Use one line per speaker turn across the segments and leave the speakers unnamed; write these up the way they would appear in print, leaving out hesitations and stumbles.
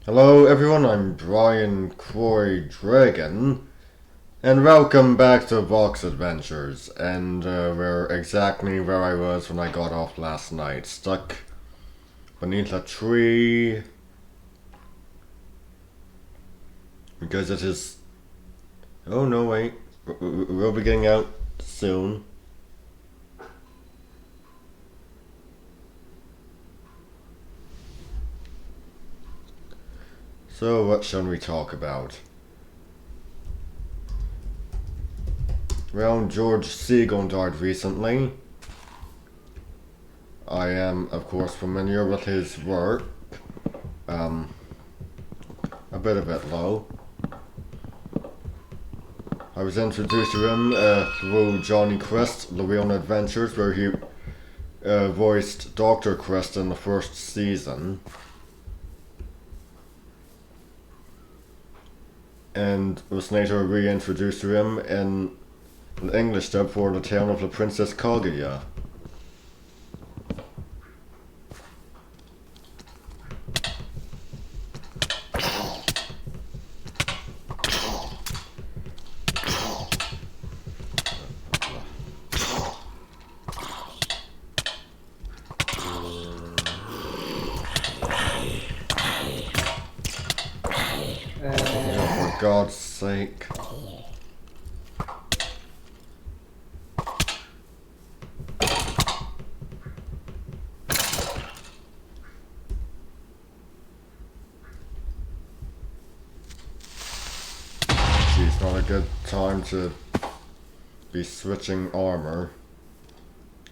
Hello everyone, I'm Brian Croy Dragon, and welcome back to Vox Adventures, and we're exactly where I was when I got off last night, stuck beneath a tree, because it is... Oh no, wait, we'll be getting out soon. So what shall we talk about? Well, George Segal died recently. I am, of course, familiar with his work. A bit of it low. I was introduced to him through Johnny Quest, The Real Adventures, where he voiced Dr. Quest in the first season. And was later reintroduced to him in the English dub for The Tale of the Princess Kaguya. Oh, for God's sake. Geez, not a good time to be switching armor,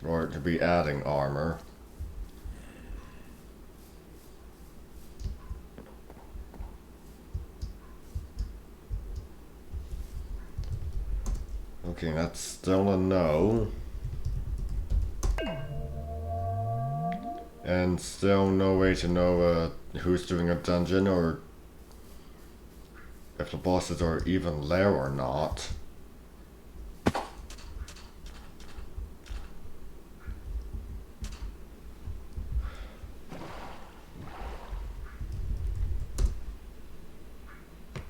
or to be adding armor. Okay, that's still a no. And still no way to know who's doing a dungeon or if the bosses are even there or not.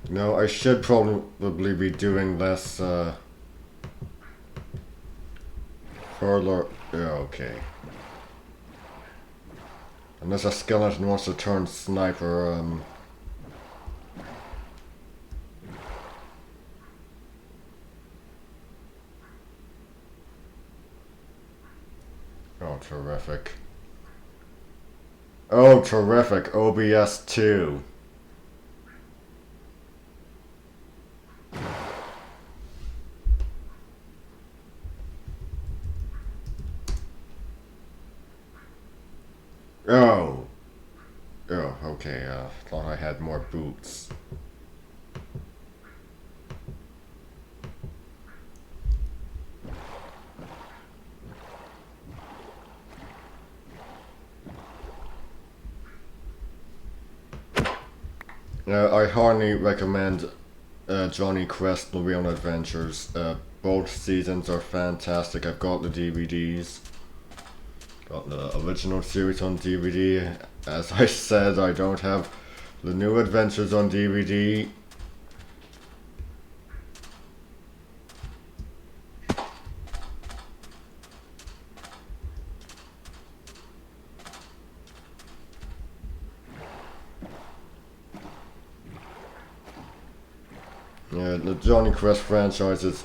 No, I should probably be doing this further. Yeah, okay. Unless a skeleton wants to turn sniper, Oh, terrific. Oh, terrific. OBS 2. Oh. Oh, okay. Thought I had more boots. I highly recommend Johnny Quest The Real Adventures. Both seasons are fantastic. I've got the DVDs. Got the original series on DVD. As I said, I don't have the new adventures on DVD. Yeah, the Johnny Quest franchise is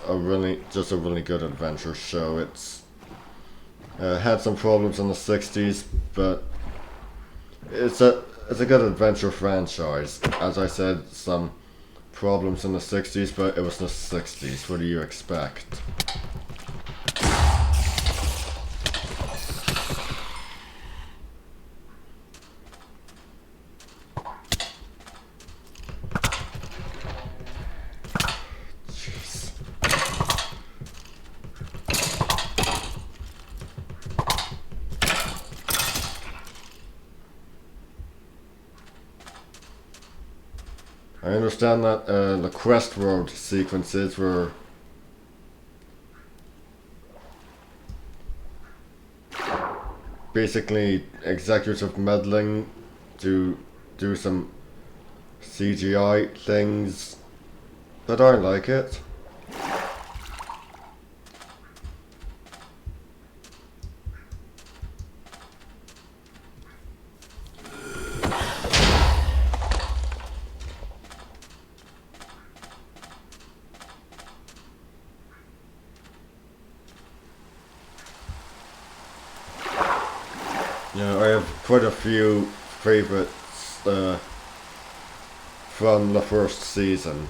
just a really good adventure show. It's had some problems in the '60s, but it's a good adventure franchise. As I said, some problems in the '60s, but it was the '60s. What do you expect? Jeez. I understand that the Quest Road sequences were basically executive meddling to do some CGI things, but I like it. I have quite a few favorites from the first season,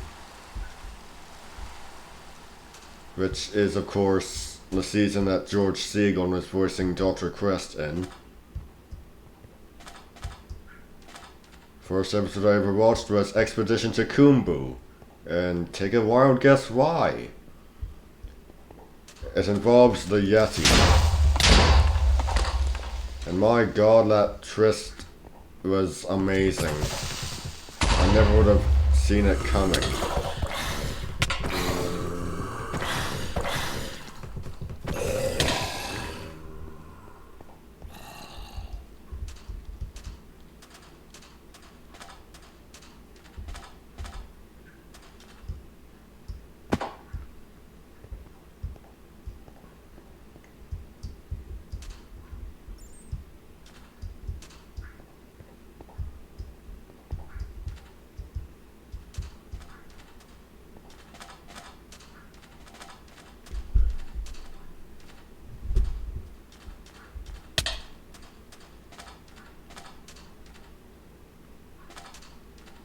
which is of course the season that George Segal was voicing Dr. Crest in. First episode I ever watched was Expedition to Kumbu, and take a wild guess why. It involves the Yeti. And my god, that twist was amazing. I never would have seen it coming.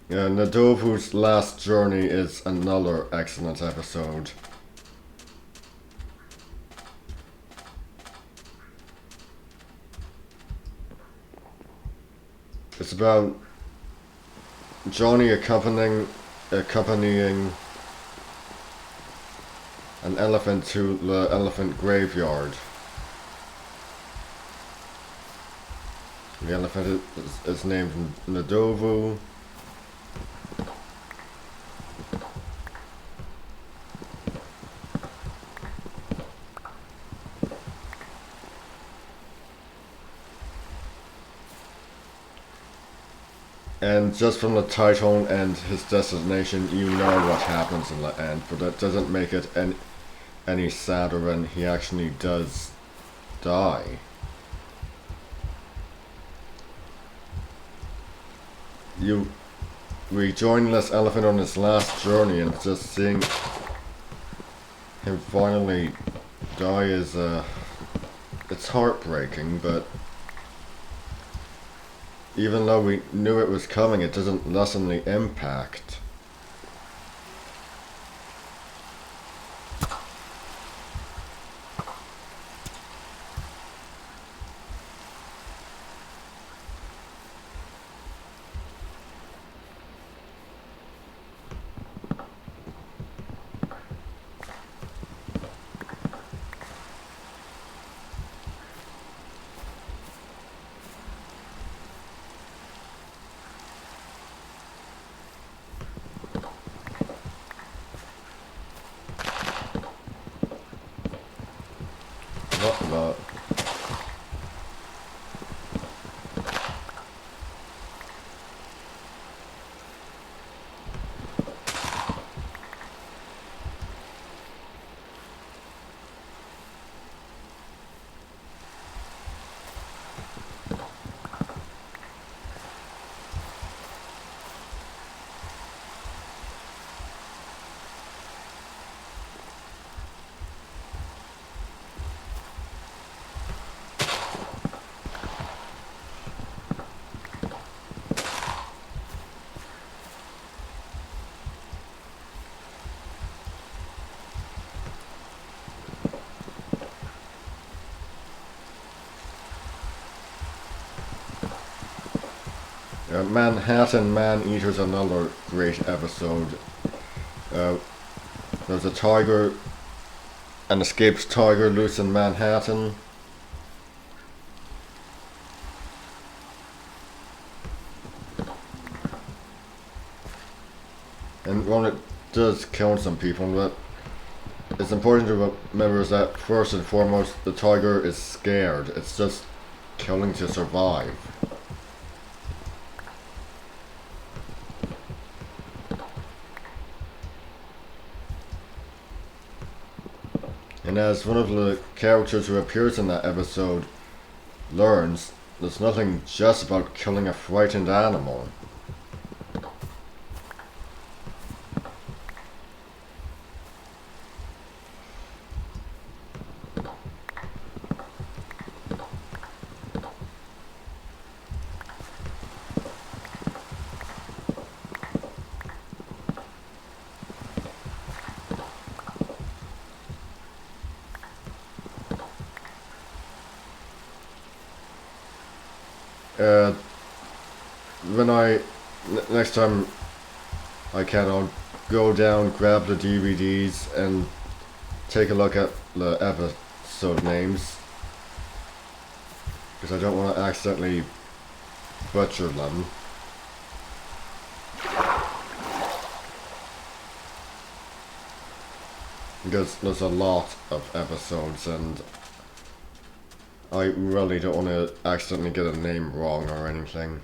Yeah, Nadovu's last journey is another excellent episode. It's about Johnny accompanying an elephant to the elephant graveyard. The elephant is named Nadovu. And just from the title and his destination, you know what happens in the end, but that doesn't make it any sadder when he actually does die. You rejoin this elephant on his last journey, and just seeing him finally die is it's heartbreaking, but even though we knew it was coming, it doesn't lessen the impact. What not? Manhattan Man-Eater's another great episode. There's a tiger, an escaped tiger loose in Manhattan. And when it does kill some people, but it's important to remember is that first and foremost, the tiger is scared. It's just killing to survive. And as one of the characters who appears in that episode learns, there's nothing just about killing a frightened animal. Next time I can, I'll go down, grab the DVDs, and take a look at the episode names, because I don't want to accidentally butcher them. Because there's a lot of episodes, and I really don't want to accidentally get a name wrong or anything.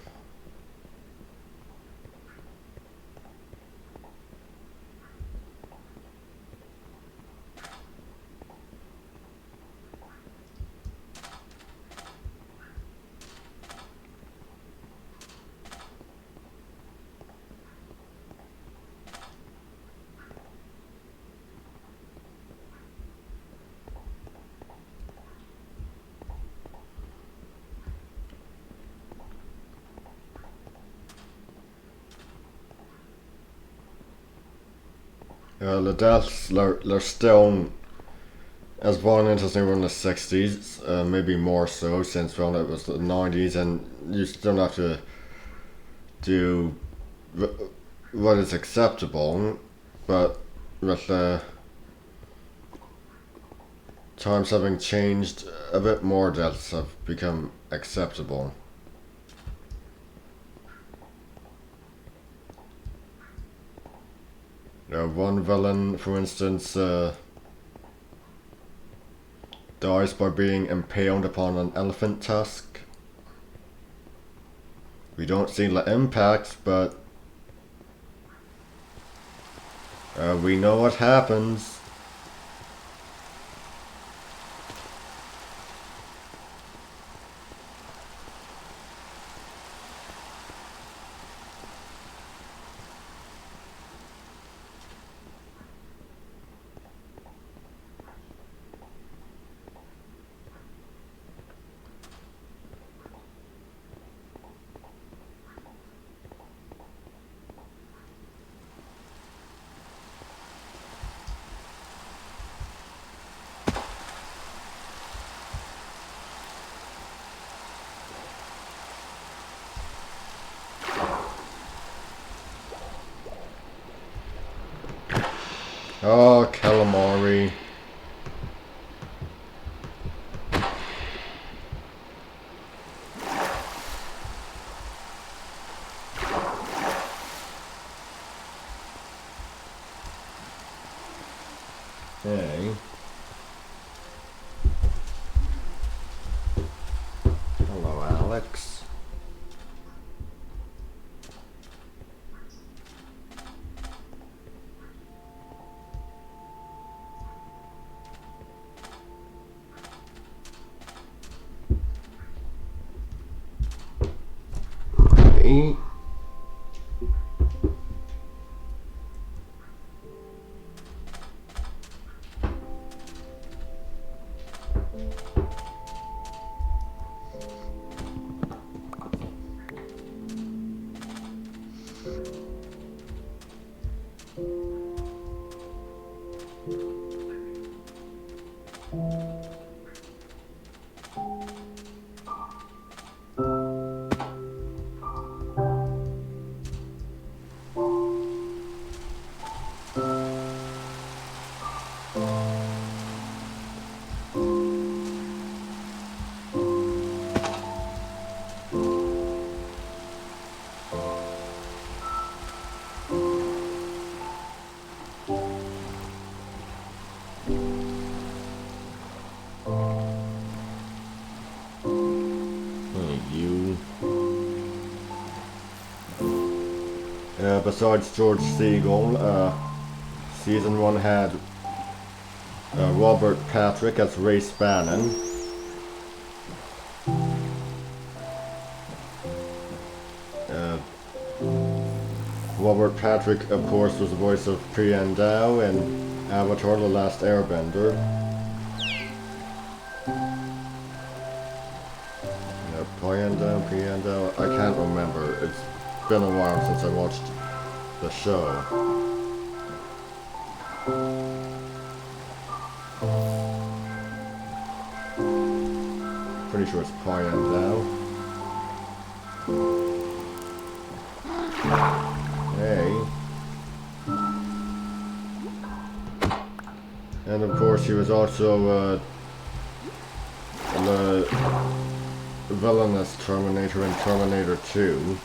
The deaths, they're still as one interesting in the 60s, maybe more so since when it was the 90s, and you still have to do what is acceptable, but with times having changed a bit, more deaths have become acceptable. One villain, for instance, dies by being impaled upon an elephant tusk. We don't see the impact, but we know what happens. Oh, calamari. Hey. Hello, Alex. Hey. Besides George Segal, season 1 had Robert Patrick as Ray Spannon. Robert Patrick, of course, was the voice of Priandao in Avatar: The Last Airbender. Priandao, I can't remember. It's been a while since I watched the show. Pretty sure it's Priandao. Hey. And of course he was also the villainous Terminator in Terminator 2.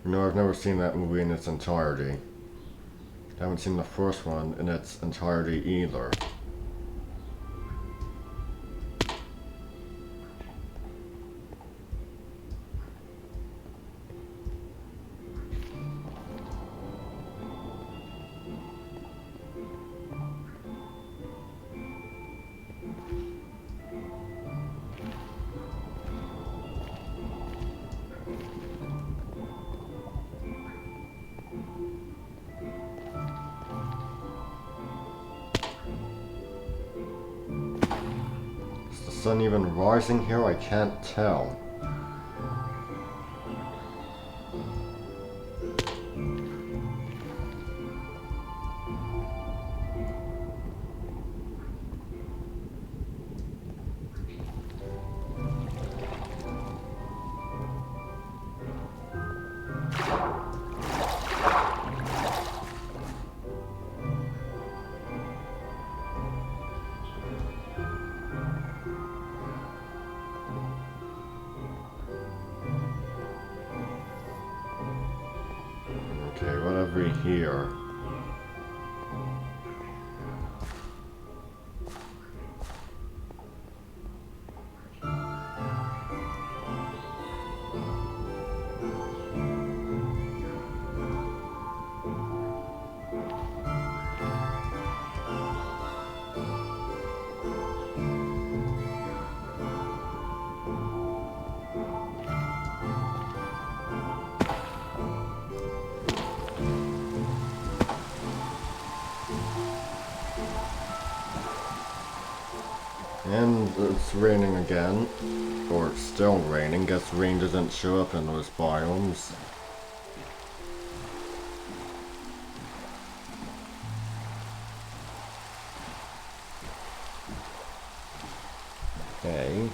No, I've never seen that movie in its entirety. I haven't seen the first one in its entirety either. Is the sun even rising here? I can't tell. Okay, what have we here? And it's raining again. Or it's still raining. Guess rain doesn't show up in those biomes. Okay.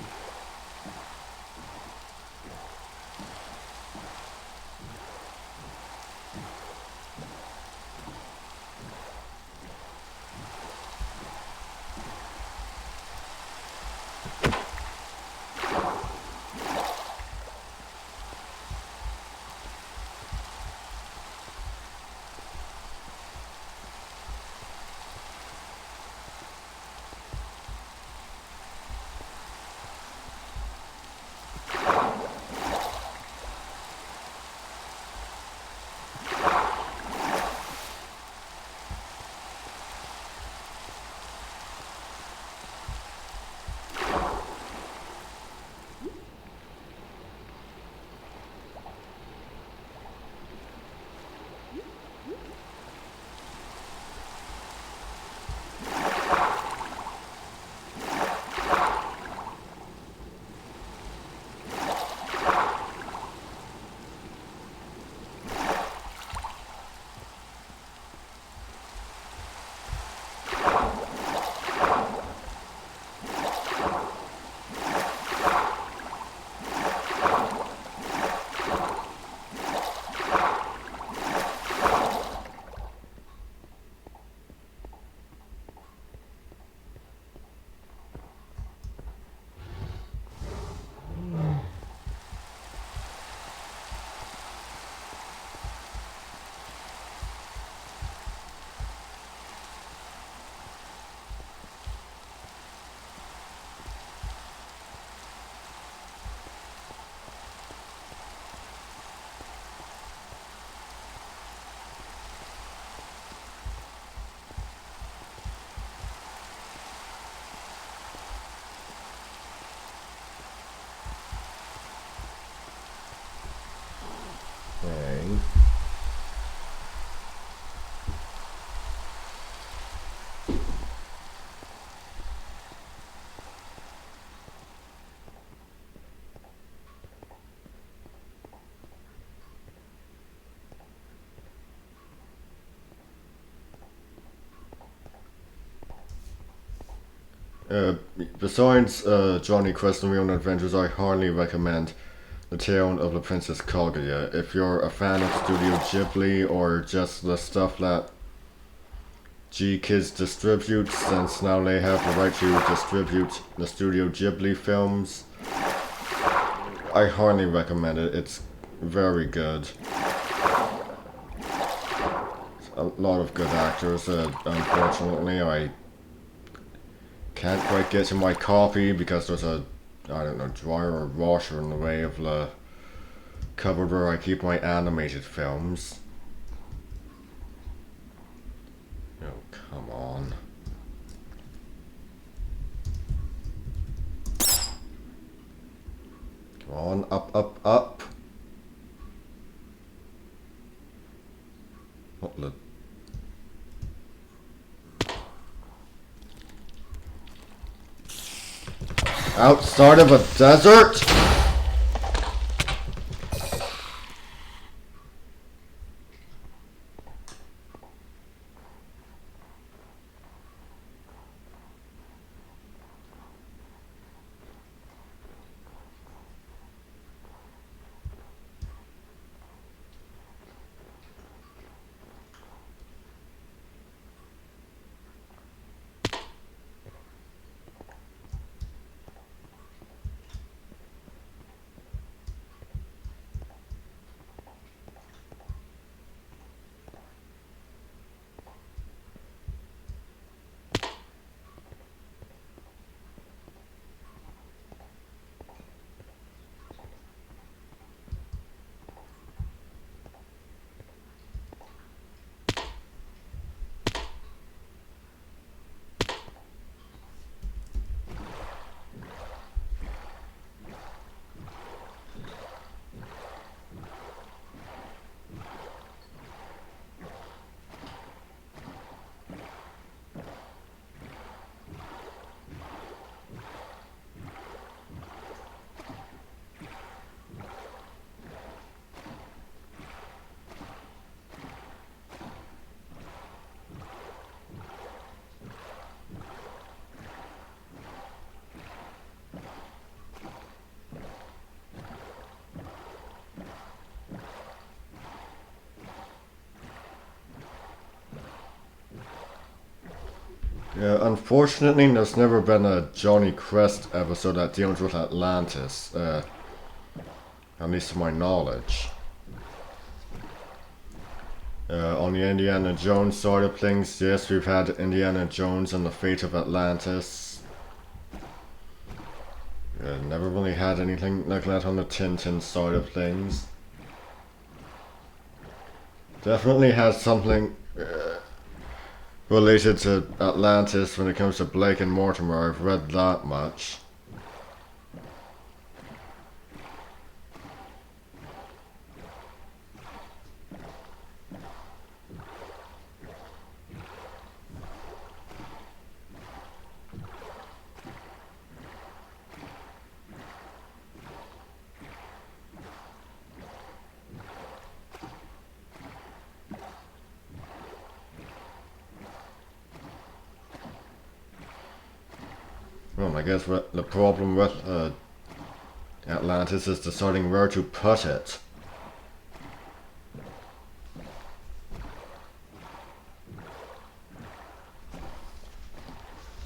Uh, Besides Johnny Quest and Real Adventures, I highly recommend The Tale of the Princess Kaguya. If you're a fan of Studio Ghibli or just the stuff that G-Kids distributes, since now they have the right to distribute the Studio Ghibli films, I highly recommend it. It's very good. A lot of good actors. Unfortunately, I can't quite get to my copy because there's a, I don't know, dryer or washer in the way of the cupboard where I keep my animated films. Oh, come on. Come on, up, up, up. What the... Outside of a desert? Yeah, unfortunately, there's never been a Johnny Quest episode that deals with Atlantis, at least to my knowledge. On the Indiana Jones side of things, yes, we've had Indiana Jones and the Fate of Atlantis. Never really had anything like that on the Tintin side of things. Definitely has something related to Atlantis when it comes to Blake and Mortimer. I've read that much. Well, I guess what the problem with Atlantis is deciding where to put it.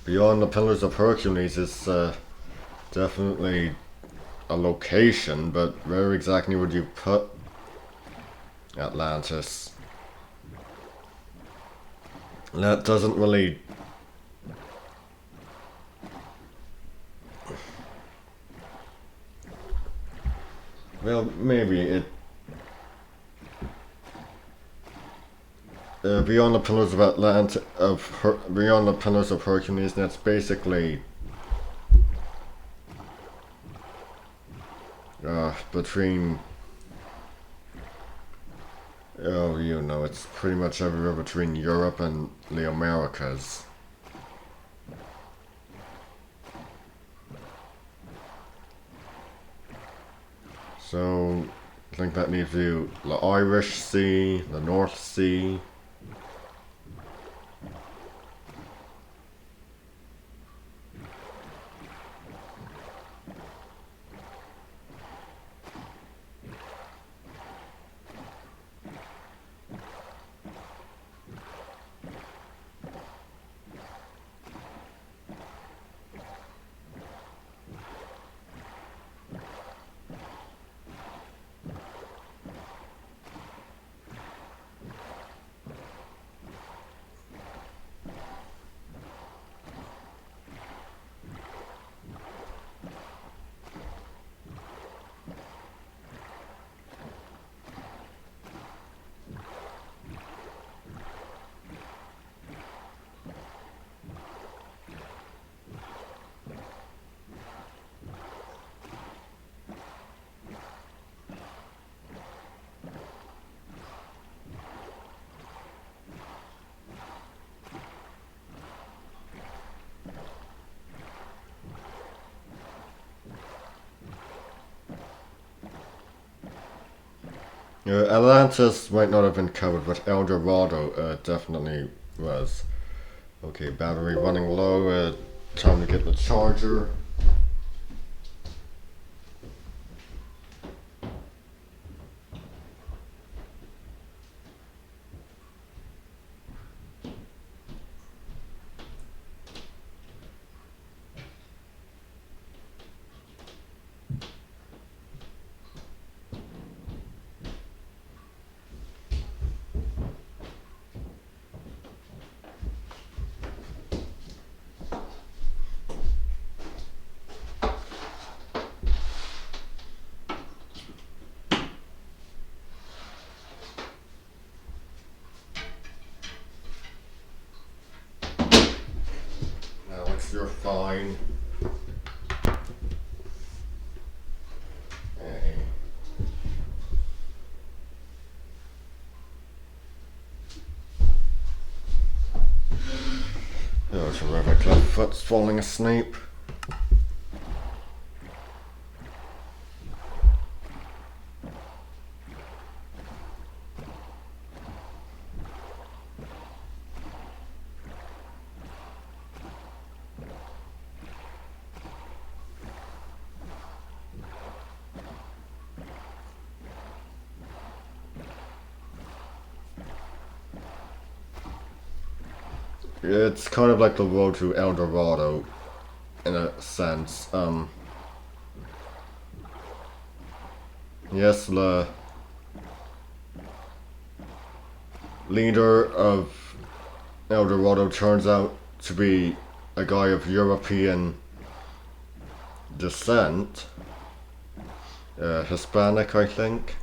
Beyond the Pillars of Hercules is definitely a location, but where exactly would you put Atlantis? That doesn't really... Well, maybe it... Beyond the Pillars of Beyond the Pillars of Hercules, that's basically between, oh, you know, it's pretty much everywhere between Europe and the Americas. So, I think that leaves you the Irish Sea, the North Sea. Atlantis might not have been covered, but El Dorado definitely was. Okay, battery running low. Time to get the charger. Alex, you're fine. Hey. Oh, terrific. Clubfoot's falling asleep. It's kind of like the road to El Dorado, in a sense. Yes, the leader of El Dorado turns out to be a guy of European descent. Hispanic, I think,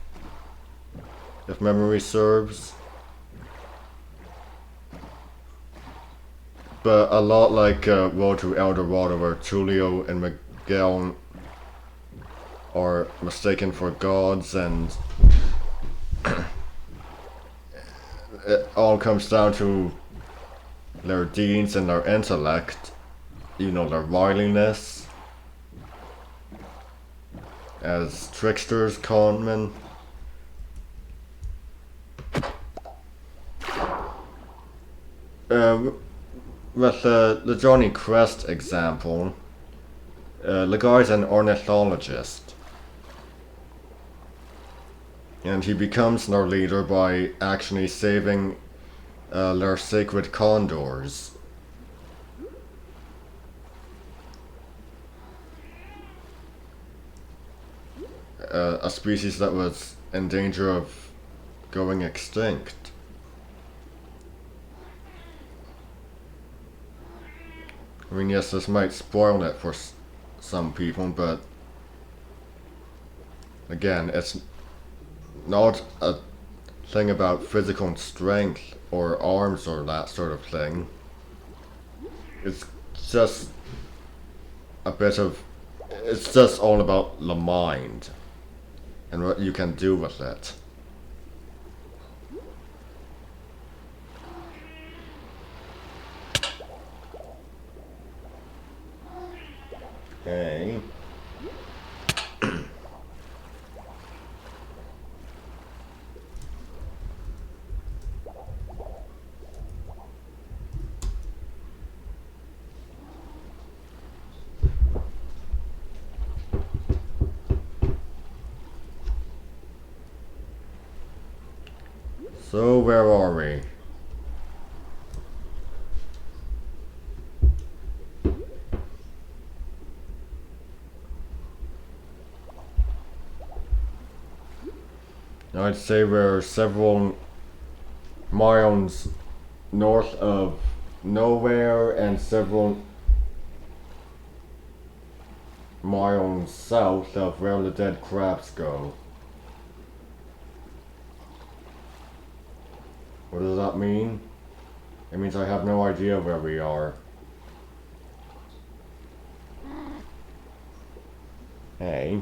if memory serves. But a lot like Road to El Dorado, where Tulio and Miguel are mistaken for gods, and it all comes down to their deeds and their intellect, you know, their wiliness as tricksters, conmen. With the Johnny Quest example, the guy's an ornithologist, and he becomes their leader by actually saving their sacred condors. A species that was in danger of going extinct. I mean, yes, this might spoil it for some people, but again, it's not a thing about physical strength or arms or that sort of thing. It's just a bit of. It's just all about the mind and what you can do with it. Okay. So where are we? I'd say we're several miles north of nowhere and several miles south of where the dead crabs go. What does that mean? It means I have no idea where we are. Hey.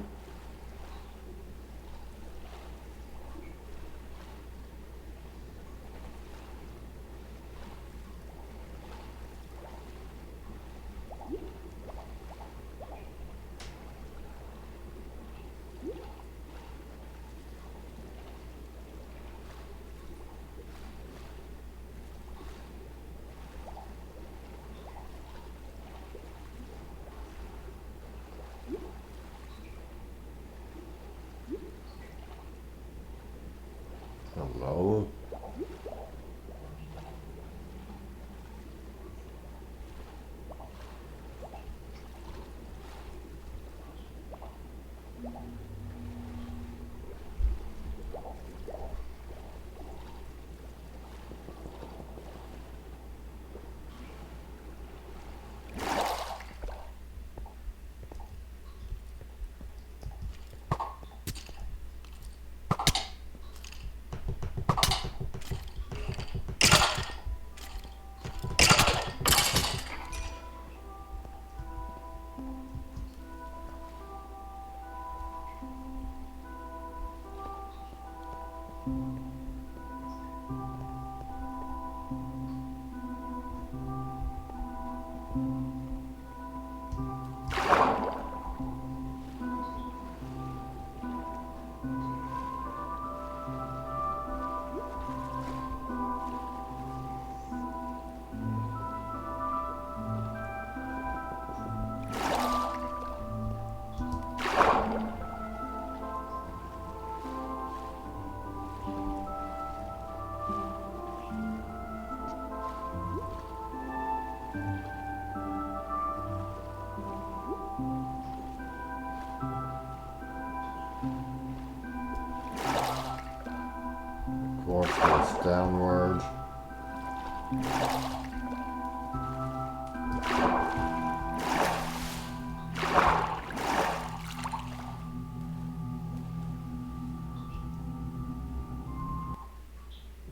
downward.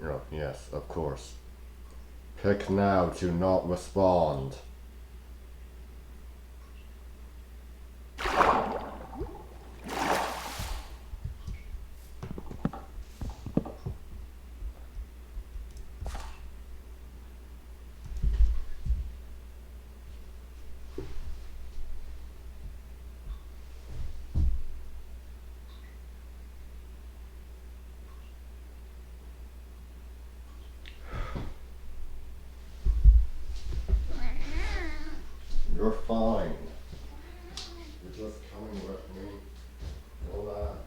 Oh, yes, of course. Pick now to not respond. You're fine. You're just coming with me. Relax.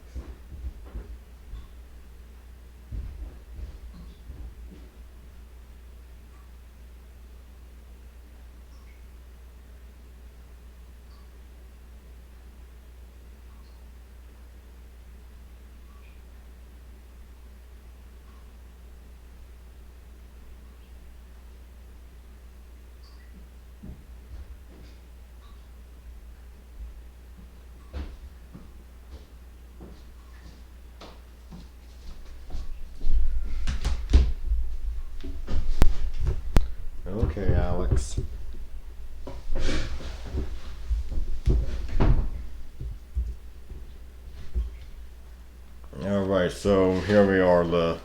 Okay, Alex. Alright, so here we are, the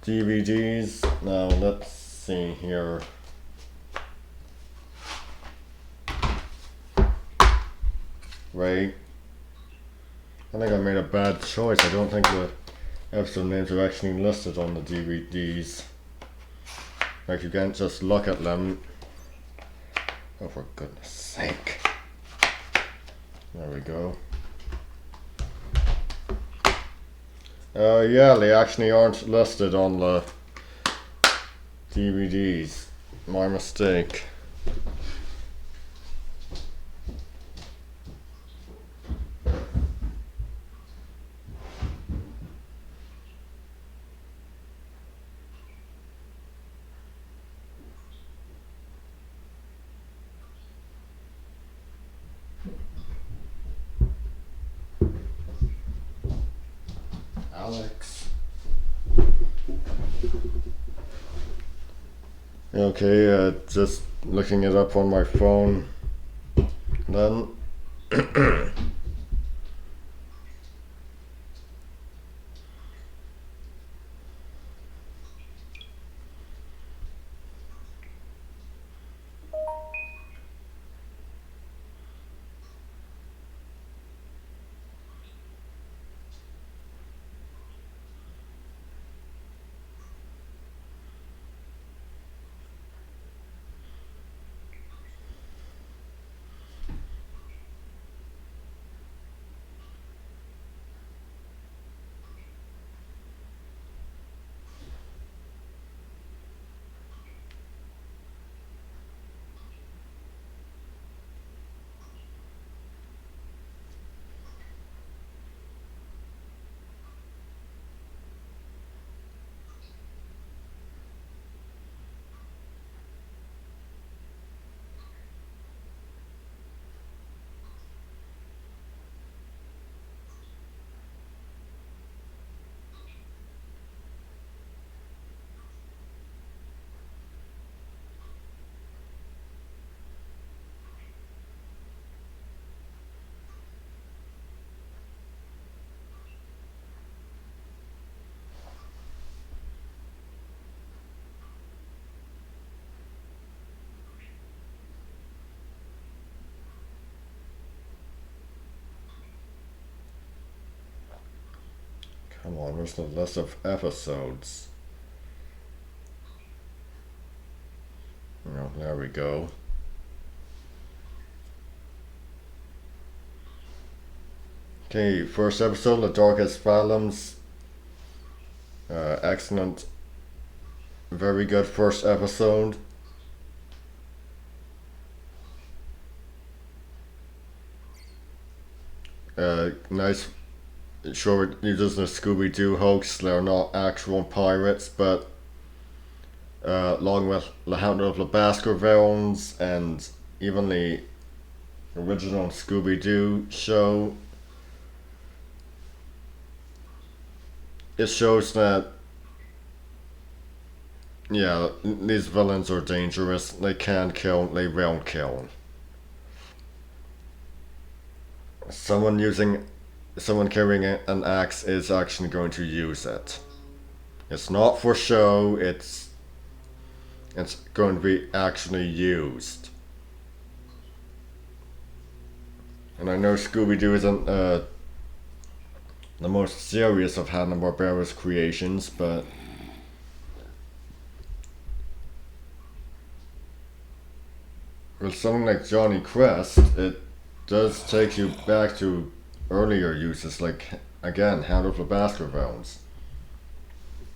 DVDs. Now let's see here. Right. I think I made a bad choice. I don't think the episode names are actually listed on the DVDs. Like, you can't just look at them. Oh, for goodness sake. There we go. Yeah, they actually aren't listed on the DVDs. My mistake. Alex. Okay, just looking it up on my phone. Then come on, where's the list of episodes? Oh, there we go. Okay, first episode, The Darkest Fathoms. Excellent. Very good first episode. Nice sure it uses the Scooby-Doo hoax. They're not actual pirates, but along with the Hunter of the Baskervilles and even the original Scooby-Doo show, it shows that, yeah, these villains are dangerous. They can kill, they will kill. Someone using, someone carrying an axe is actually going to use it. It's not for show, it's going to be actually used. And I know Scooby-Doo isn't the most serious of Hanna-Barbera's creations, but with something like Johnny Quest, it does take you back to earlier uses, like, again, Hound of the Baskervilles.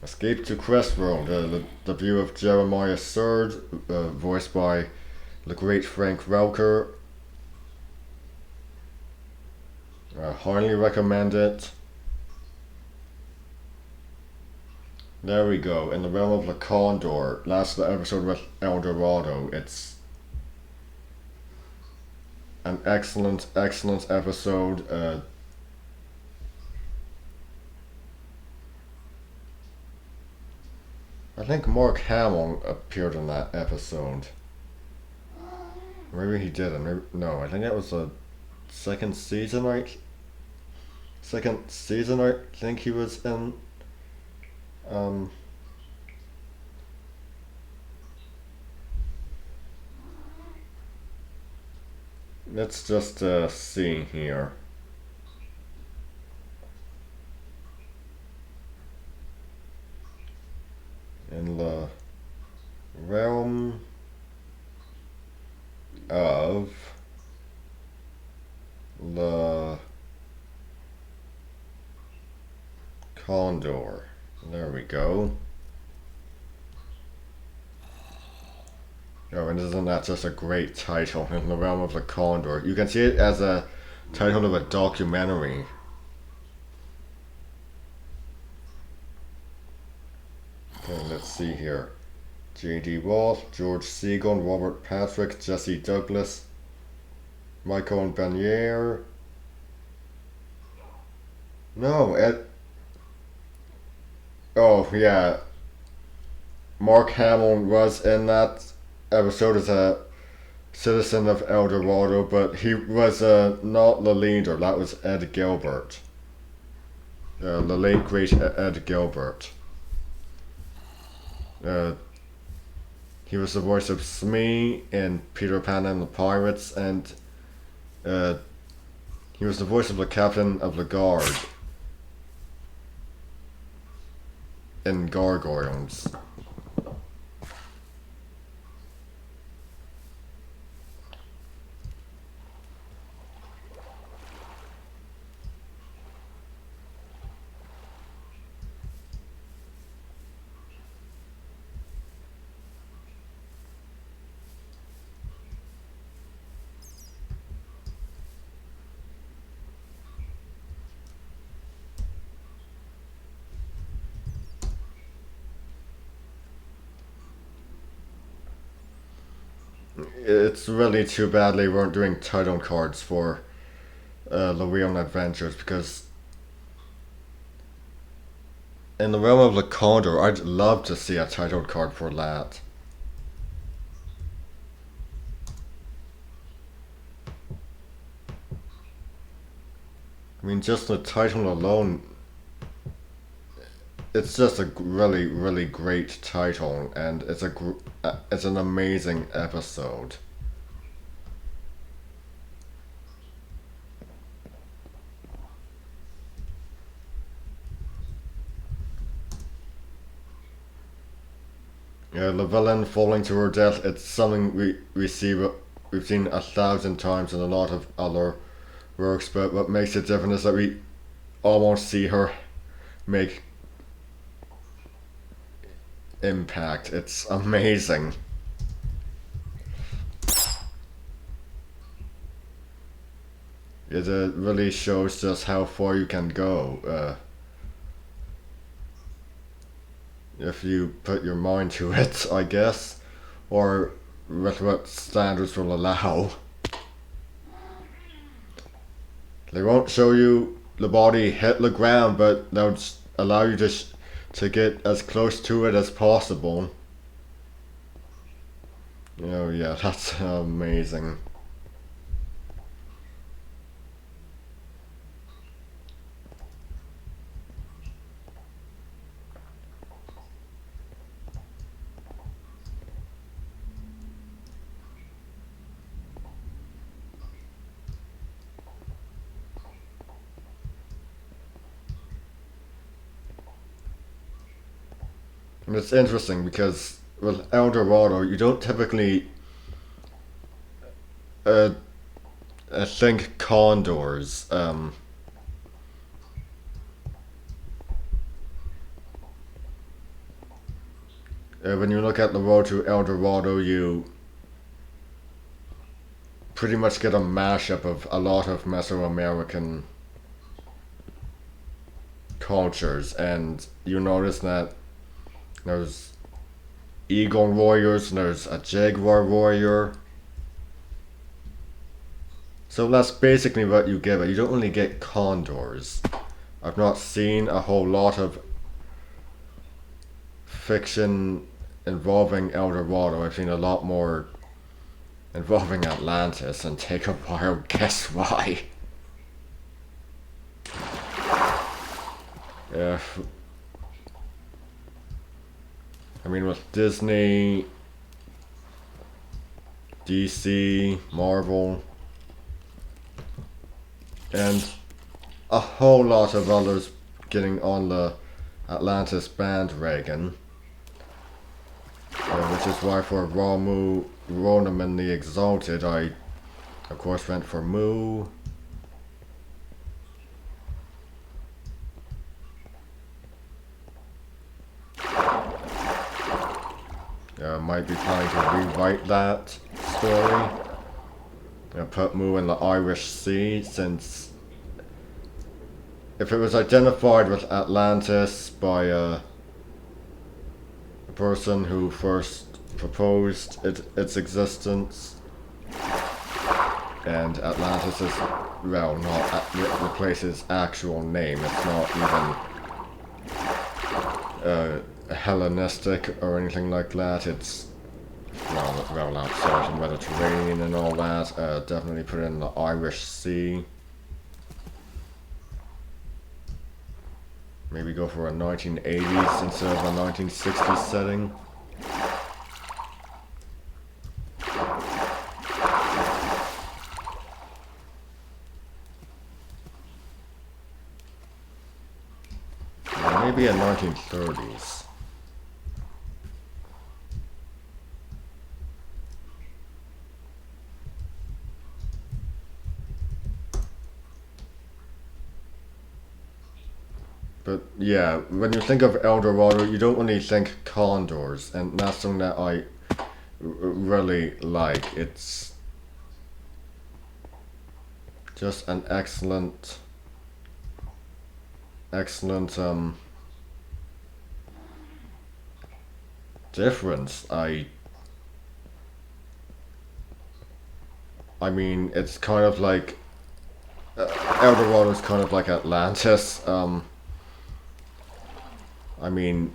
Escape to Quest World, the view of Jeremiah Surd, voiced by the great Frank Welker. I highly recommend it. There we go, in the realm of the Condor, last episode with El Dorado. It's an excellent, excellent episode. I think Mark Hamill appeared in that episode. Maybe he didn't. Maybe, no, I think that was the second season. Second season, I think he was in. Um, let's just see here. In the realm of the Condor. There we go. Oh, and isn't that just a great title, In the Realm of the Condor? You can see it as a title of a documentary. Okay, let's see here. J.D. Roth, George Segal, Robert Patrick, Jesse Douglas, Michael Bernier. No, Ed. Oh, yeah. Mark Hamill was in that episode as a citizen of El Dorado, but he was not the leader. That was Ed Gilbert. The late great Ed Gilbert. He was the voice of Smee in Peter Pan and the Pirates, and he was the voice of the Captain of the Guard in Gargoyles. It's really too bad they weren't doing title cards for the Real Adventures, because in the realm of the Condor, I'd love to see a title card for that. I mean, just the title alone, it's just a really, really great title, and it's an amazing episode. Yeah, the villain falling to her death, it's something we've seen 1,000 times in a lot of other works, but what makes it different is that we almost see her make impact. It's amazing. It really shows just how far you can go if you put your mind to it, I guess, or with what standards will allow. They won't show you the body hit the ground, but they'll just allow you to get as close to it as possible. Oh yeah, that's amazing. And it's interesting because with El Dorado, you don't typically uh, think condors. When you look at the road to El Dorado, you pretty much get a mashup of a lot of Mesoamerican cultures, and you notice that there's eagle warriors, and there's a jaguar warrior. So that's basically what you get, but you don't really get condors. I've not seen a whole lot of fiction involving El Dorado. I've seen a lot more involving Atlantis, and take a wild guess why. Yeah, I mean, with Disney, DC, Marvel, and a whole lot of others getting on the Atlantis bandwagon, which is why for Ramu, Ronan and the Exalted, I of course went for Mu. Might be planning to rewrite that story. Put Mu in the Irish Sea, since if it was identified with Atlantis by a person who first proposed its existence, and Atlantis is, well, not the place's actual name. It's not even Hellenistic or anything like that. It's well outside the Mediterranean and all that. Definitely put it in the Irish Sea. Maybe go for a 1980s instead of a 1960s setting. Maybe a 1930s. But yeah, when you think of El Dorado, you don't really think condors, and that's something that I really like. It's just an excellent difference. I mean, it's kind of like El Dorado is kind of like Atlantis. I mean,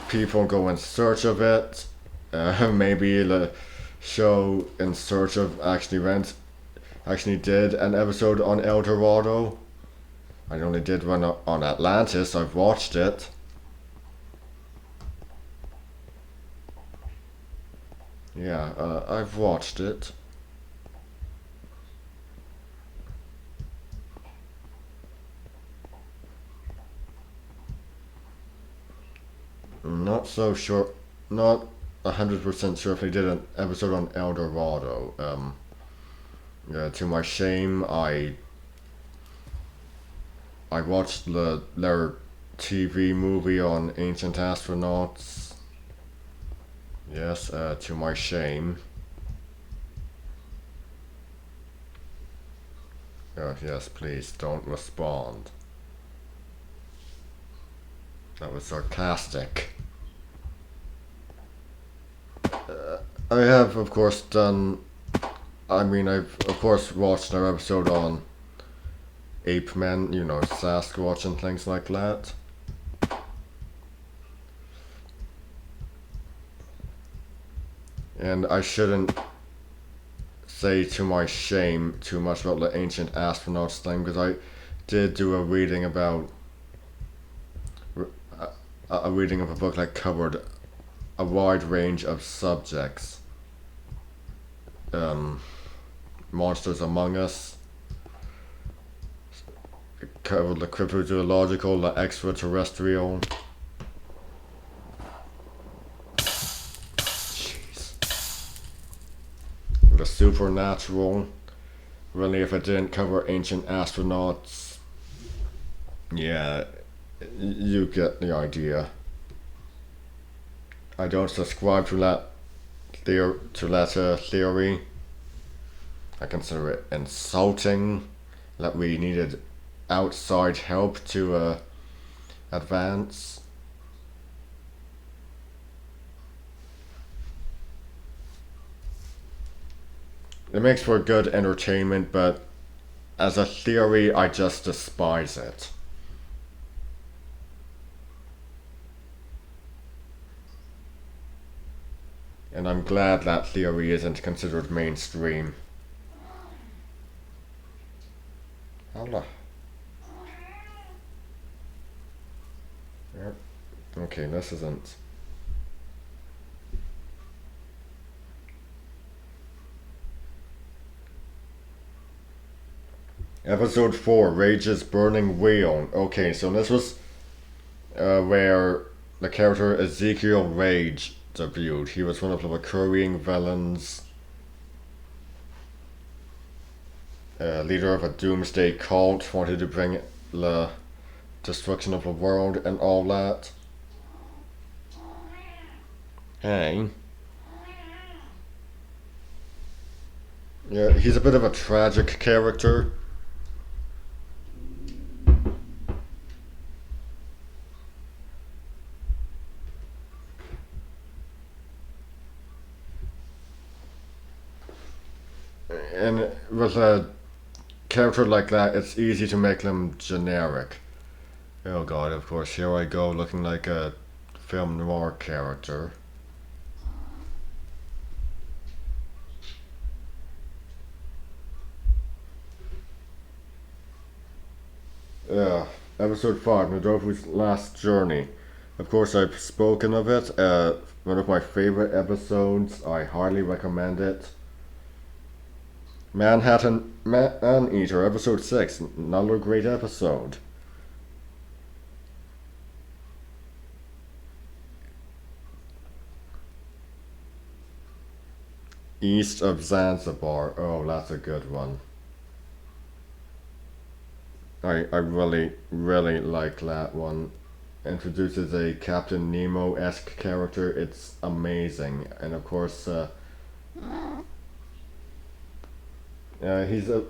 people go in search of it. Maybe the show In Search of actually did an episode on El Dorado. I only did one on Atlantis. I've watched it. Yeah, I've watched it. I'm not so sure. Not 100% sure if they did an episode on El Dorado. Yeah, to my shame, I watched their TV movie on ancient astronauts. Yes, to my shame. Oh, yes, please don't respond. That was sarcastic. I have, of course, I've, of course, watched our episode on ape men, Sasquatch and things like that. And I shouldn't say to my shame too much about the ancient astronauts thing, because I did do a reading about a reading of a book that covered a wide range of subjects. Monsters Among Us, it covered the cryptozoological, the extraterrestrial. Jeez. The supernatural. Really, if it didn't cover ancient astronauts, yeah, you get the idea. I don't subscribe to that theory. I consider it insulting that we needed outside help to advance. It makes for good entertainment, but as a theory, I just despise it. And I'm glad that theory isn't considered mainstream. Holla. Yep. Okay, this isn't. Episode 4, Rage's Burning Wheel. Okay, so this was where the character Ezekiel Rage debuted. He was one of the recurring villains. Leader of a doomsday cult, wanted to bring the destruction of the world and all that. Hey. Yeah, he's a bit of a tragic character. And with a character like that, it's easy to make them generic. Oh god, of course, here I go looking like a film noir character. Yeah, episode 5, Nadofu's Last Journey. Of course, I've spoken of it. One of my favorite episodes. I highly recommend it. Manhattan Man-Eater, episode 6. Another great episode. East of Zanzibar. Oh, that's a good one. I really, really like that one. Introduces a Captain Nemo-esque character. It's amazing. And of course, he's the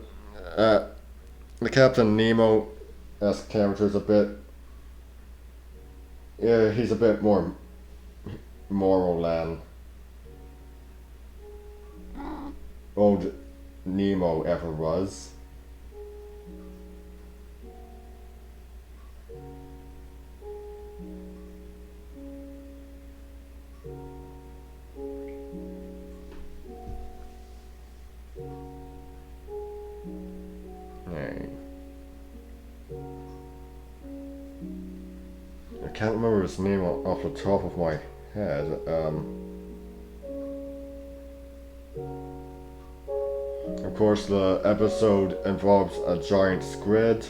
Captain Nemo-esque character is a bit, yeah, he's a bit more moral than old Nemo ever was. Hey. I can't remember his name off the top of my head. Of course, the episode involves a giant squid.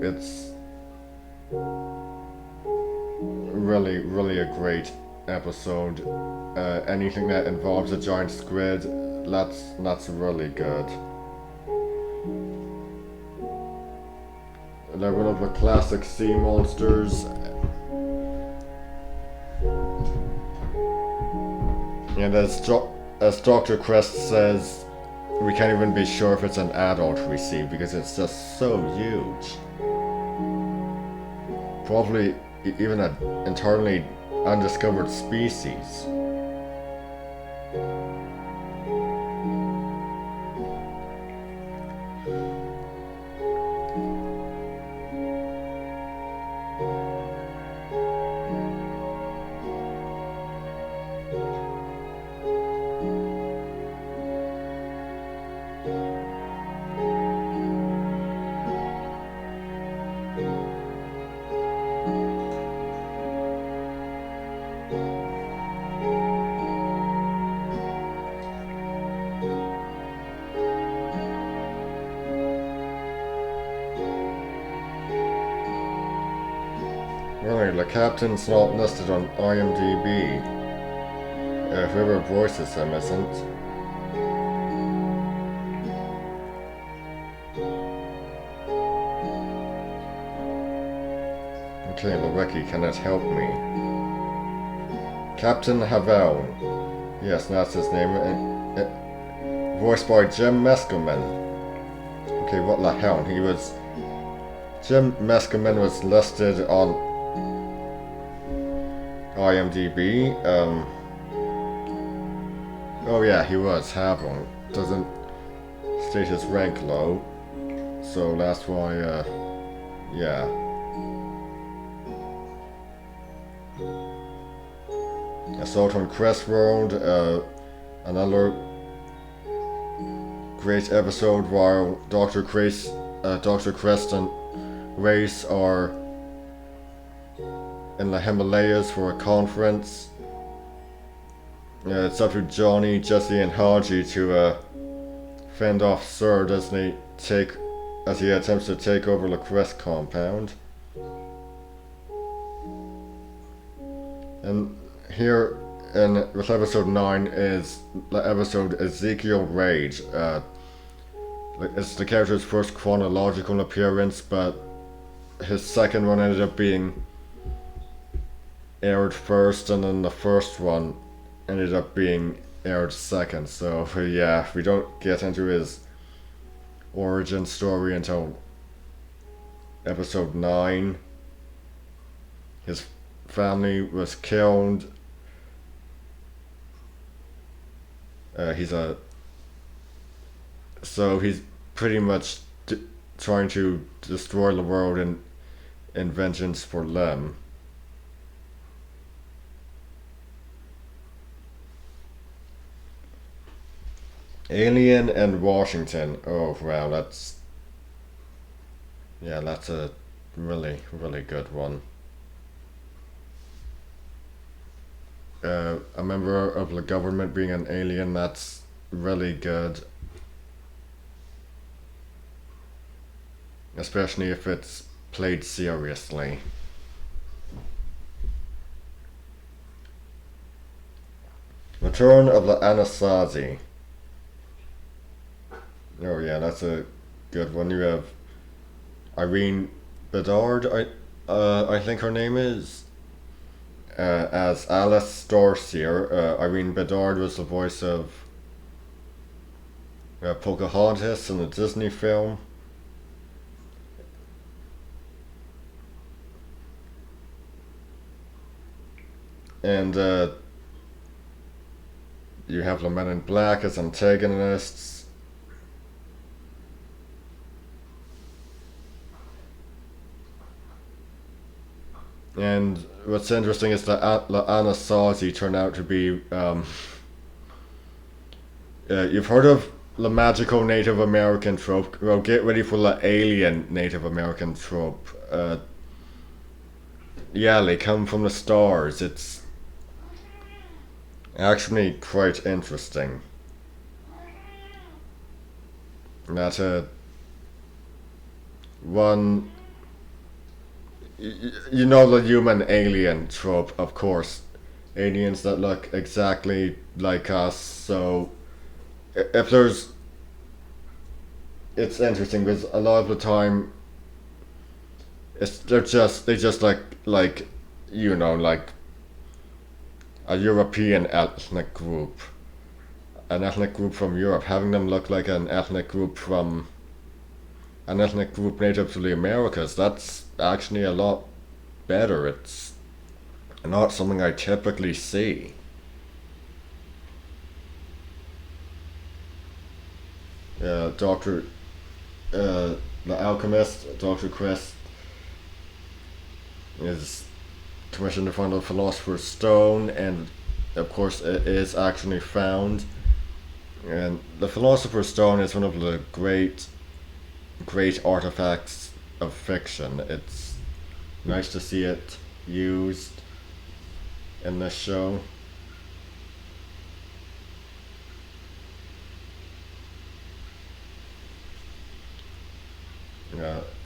It's really, really a great episode. Anything that involves a giant squid, that's really good. they're one of the classic sea monsters. And as Dr. Crest says, we can't even be sure if it's an adult we see because it's just so huge. Probably even an entirely undiscovered species. Right, the captain's not listed on IMDb. Whoever voices him isn't. Okay, the wiki cannot help me. Captain Havel. Yes, that's his name. Voiced by Jim Meskimen. Okay, what the hell? Jim Meskimen was listed on IMDb. Oh yeah, he was Havel. Doesn't state his rank low, so that's why. Yeah. Assault on Crestworld, another great episode while Dr. Crest and Race are in the Himalayas for a conference. It's up to Johnny, Jesse, and Haji to fend off Surd as he attempts to take over the Crest compound. And here with episode 9 is the episode Ezekiel Rage. It's the character's first chronological appearance, but his second one ended up being aired first, and then the first one ended up being aired second. So yeah, we don't get into his origin story until episode 9. His family was killed. He's pretty much trying to destroy the world in vengeance for them. Alien and Washington. Oh wow, that's a really, really good one. A member of the government being an alien, that's really good. Especially if it's played seriously. Return of the Anasazi. Oh yeah, that's a good one. You have Irene Bedard, I think her name is, as Alice Dorsier. Irene Bedard was the voice of Pocahontas in the Disney film. And you have the Men in Black as antagonists. And what's interesting is that the Anasazi turned out to be, you've heard of the magical Native American trope. Well, get ready for the alien Native American trope. Yeah, they come from the stars. It's actually quite interesting. That one, you know the human alien trope, of course. Aliens that look exactly like us, so if there's... It's interesting because a lot of the time they just like like a European ethnic group, an ethnic group from Europe, having them look like an ethnic group native to the Americas. That's actually a lot better. It's not something I typically see. Doctor, the alchemist, Doctor Quest, is commissioned to find the Philosopher's Stone, and of course, it is actually found. And the Philosopher's Stone is one of the great artifacts of fiction. It's nice to see it used in this show.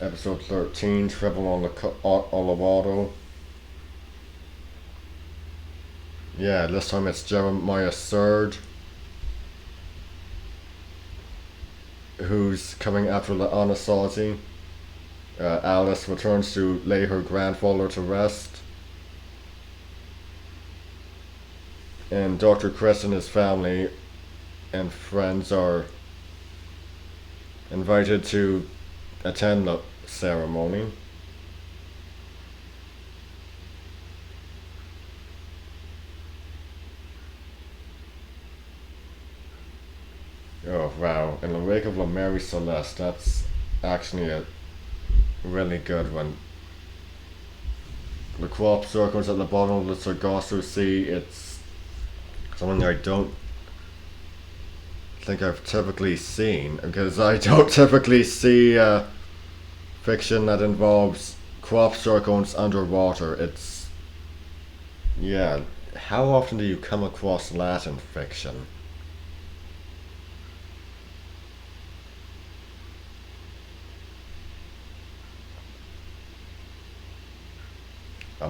Episode 13, Travel on the Colorado. Yeah, this time it's Jeremiah Surd who's coming after the Anasazi. Alice returns to lay her grandfather to rest. And Dr. Chris and his family and friends are invited to attend the ceremony. Oh wow, in the wake of La Mary Celeste, that's actually a really good one. The crop circles at the bottom of the Sargasso Sea, it's something I don't think I've typically seen, because I don't typically see fiction that involves crop circles underwater. It's, yeah, how often do you come across Latin fiction?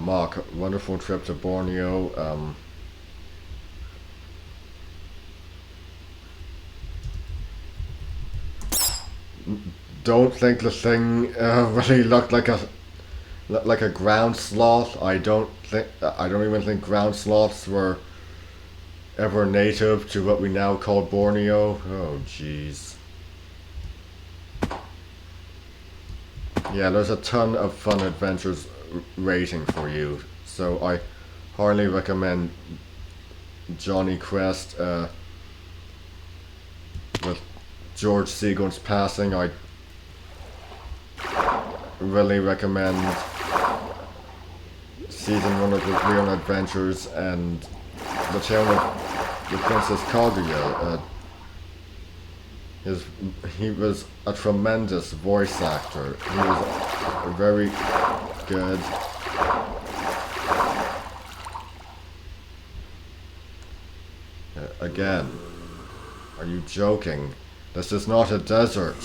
Mark, wonderful trip to Borneo. Don't think the thing really looked like a ground sloth. I don't even think ground sloths were ever native to what we now call Borneo. Oh jeez. Yeah, there's a ton of fun adventures rating for you. So I highly recommend Johnny Quest. With George Segal's passing, I really recommend season one of the Real Adventures and the Tale of the Princess Kaguya. His he was a tremendous voice actor. He was very good. Again, are you joking? This is not a desert.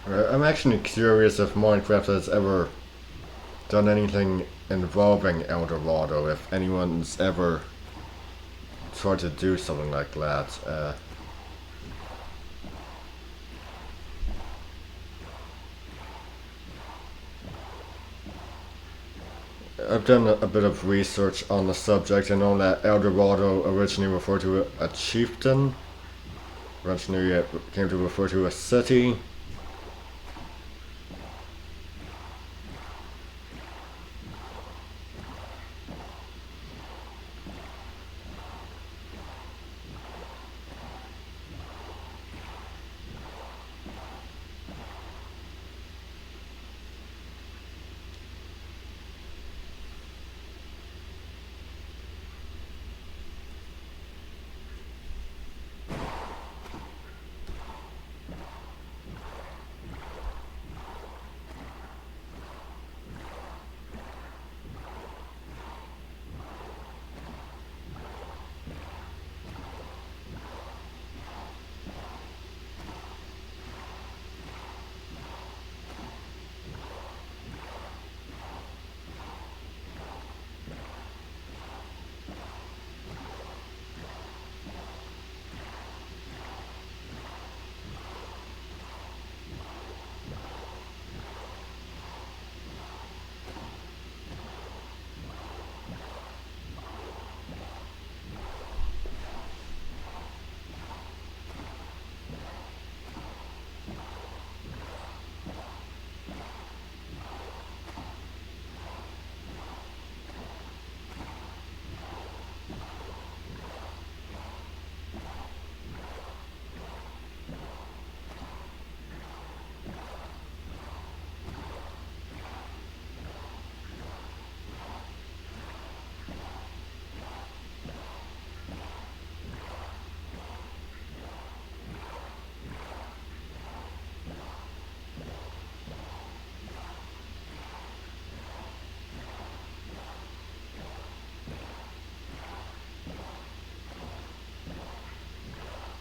I'm actually curious if Minecraft has ever done anything involving El Dorado, if anyone's ever tried to do something like that. I've done a bit of research on the subject. I know that El Dorado originally referred to a chieftain. Eventually it came to refer to a city.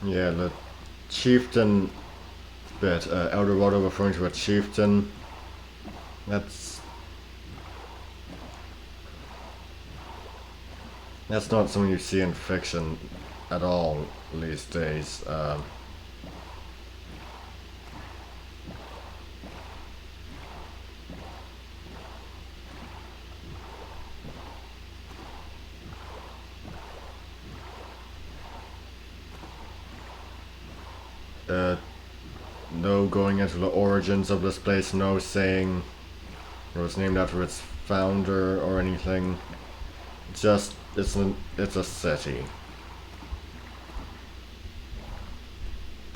Yeah, the chieftain bit, El Dorado referring to a chieftain. That's that's not something you see in fiction at all these days. Uh, no going into the origins of this place, no saying it was named after its founder or anything. Just it's a city.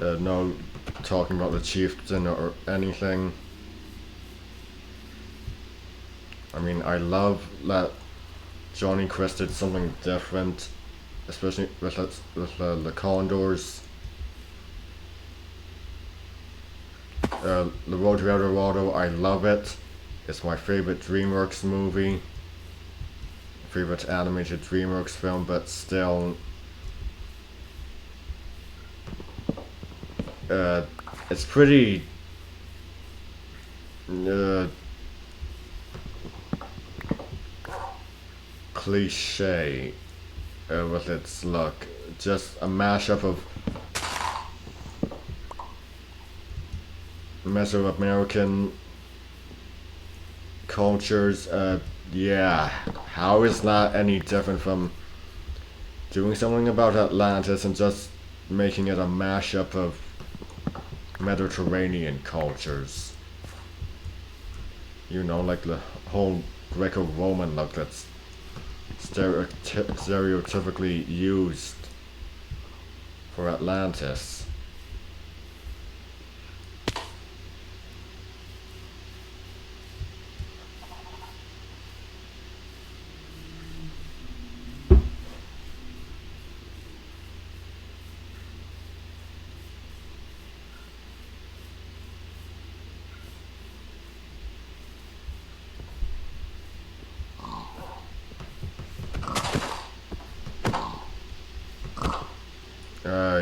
No talking about the chieftain or anything. I mean, I love that Johnny Quest did something different, especially with the Condors. The Road to El Dorado, I love it. It's my favorite DreamWorks movie, favorite animated DreamWorks film, but still, uh, it's pretty uh, cliche with its look. Just a mashup of Mesoamerican cultures. Yeah, how is that any different from doing something about Atlantis and just making it a mashup of Mediterranean cultures? You know, like the whole Greco-Roman look that's stereotypically used for Atlantis.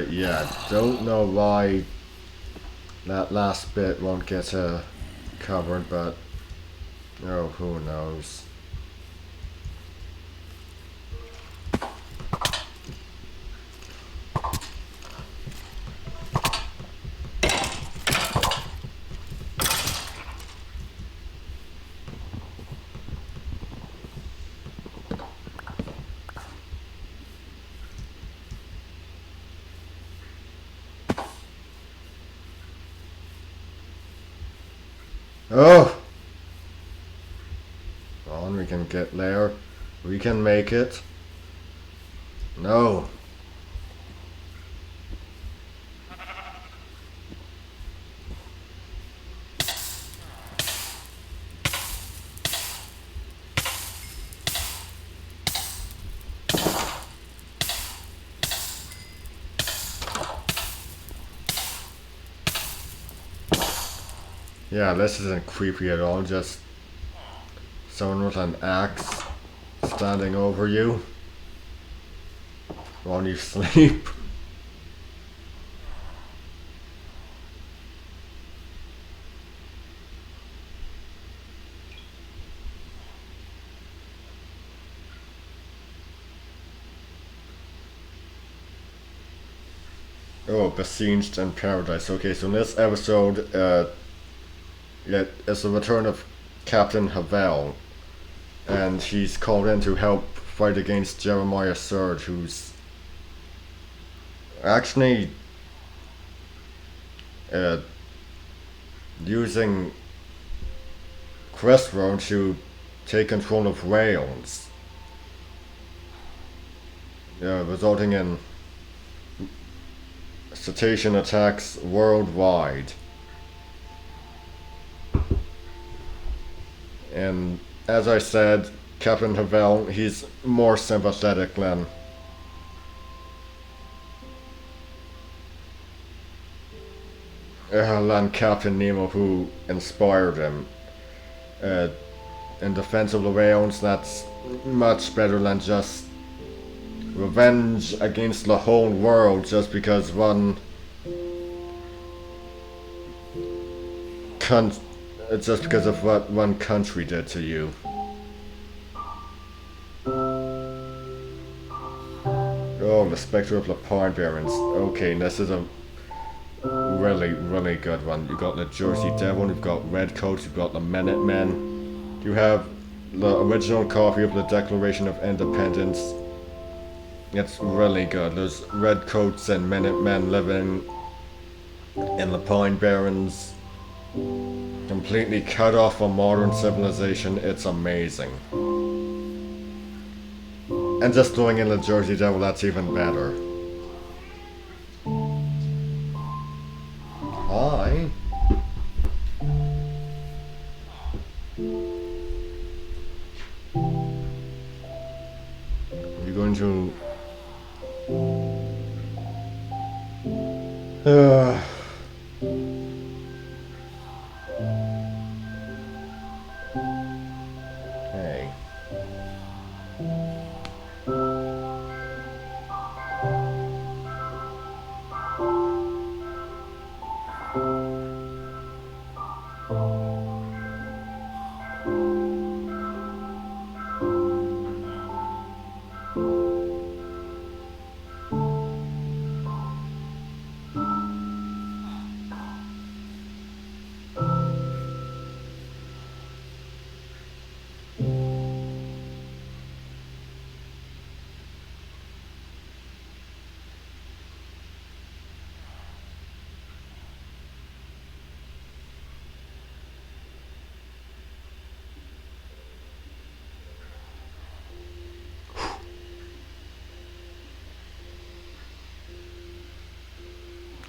Yeah, don't know why that last bit won't get covered, but oh, who knows. Oh! On, we can get there. We can make it. No. Yeah, this isn't creepy at all, just someone with an axe standing over you while you sleep. Oh, besieged in paradise. Okay, so in this episode, it's the return of Captain Havel, and he's called in to help fight against Jeremiah Surge, who's actually uh, using Crestro to take control of Wales, resulting in cetacean attacks worldwide. And as I said, Captain Havel, he's more sympathetic than Captain Nemo, who inspired him. Uh, in defense of the whales, that's much better than just revenge against the whole world just because just because of what one country did to you. Oh, the Spectre of the Pine Barrens. Okay, this is a really, really good one. You've got the Jersey Devil, you've got Redcoats, you've got the Minutemen. You have the original copy of the Declaration of Independence. It's really good. There's Redcoats and Minutemen living in the Pine Barrens, completely cut off from modern civilization. It's amazing. And just throwing in the Jersey Devil, that's even better. Hi. You're going to... Hey.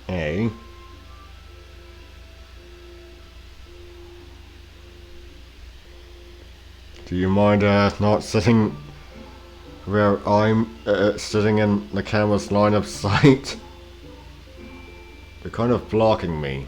Hey. Do you mind not sitting where I'm sitting in the camera's line of sight? They're kind of blocking me.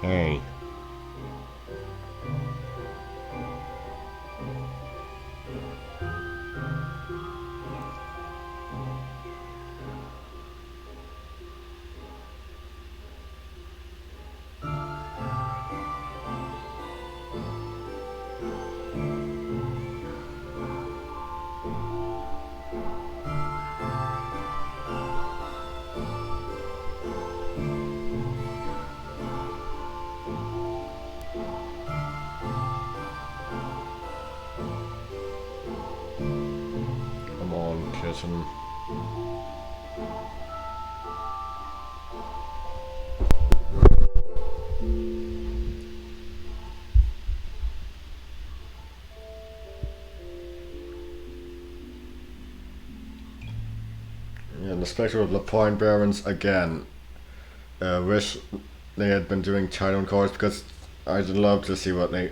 Hey. Come on, kitten. Yeah, the Spectre of the Point Barons again. Wish they had been doing title cards because I'd love to see what they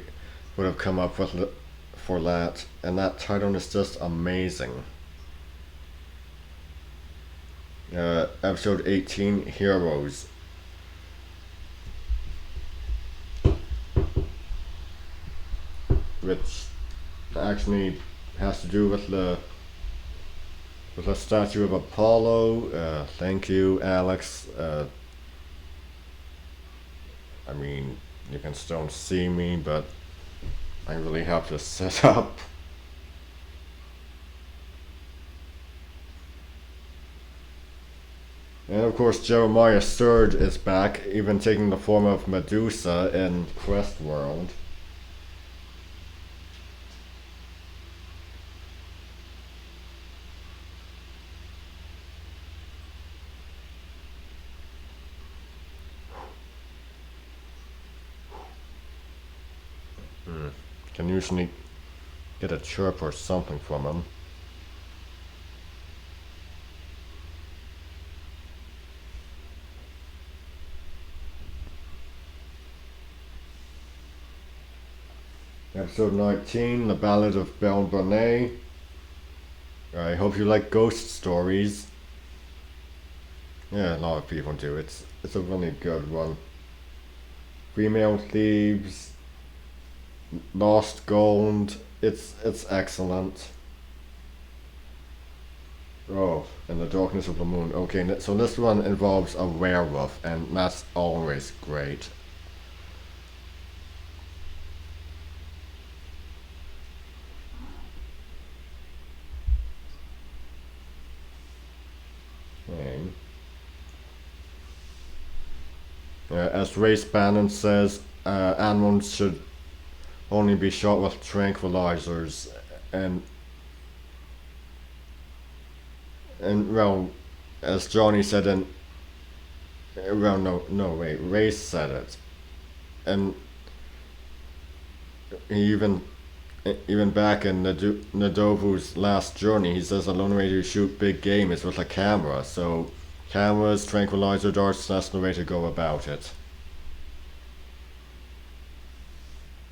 would have come up with for that. And that title is just amazing. Episode 18, Heroes. Which actually has to do with the statue of Apollo. Thank you, Alex. I mean, you can still see me, but I really have to set up. And of course, Jeremiah Surge is back, even taking the form of Medusa in Quest World. Can usually get a chirp or something from him. Episode 19, The Ballad of Belle Bonet. I hope you like ghost stories. Yeah, a lot of people do. It's a really good one. Female Thieves, Lost Gold. It's excellent. Oh, and the Darkness of the Moon. Okay, so this one involves a werewolf, and that's always great. Okay. As Race Bannon says, animals should only be shot with tranquilizers, and well, as Johnny said in well, no wait, Race said it, and he even back in Nadovu's last journey, he says the only way to shoot big game is with a camera. So cameras, tranquilizer darts, that's the way to go about it.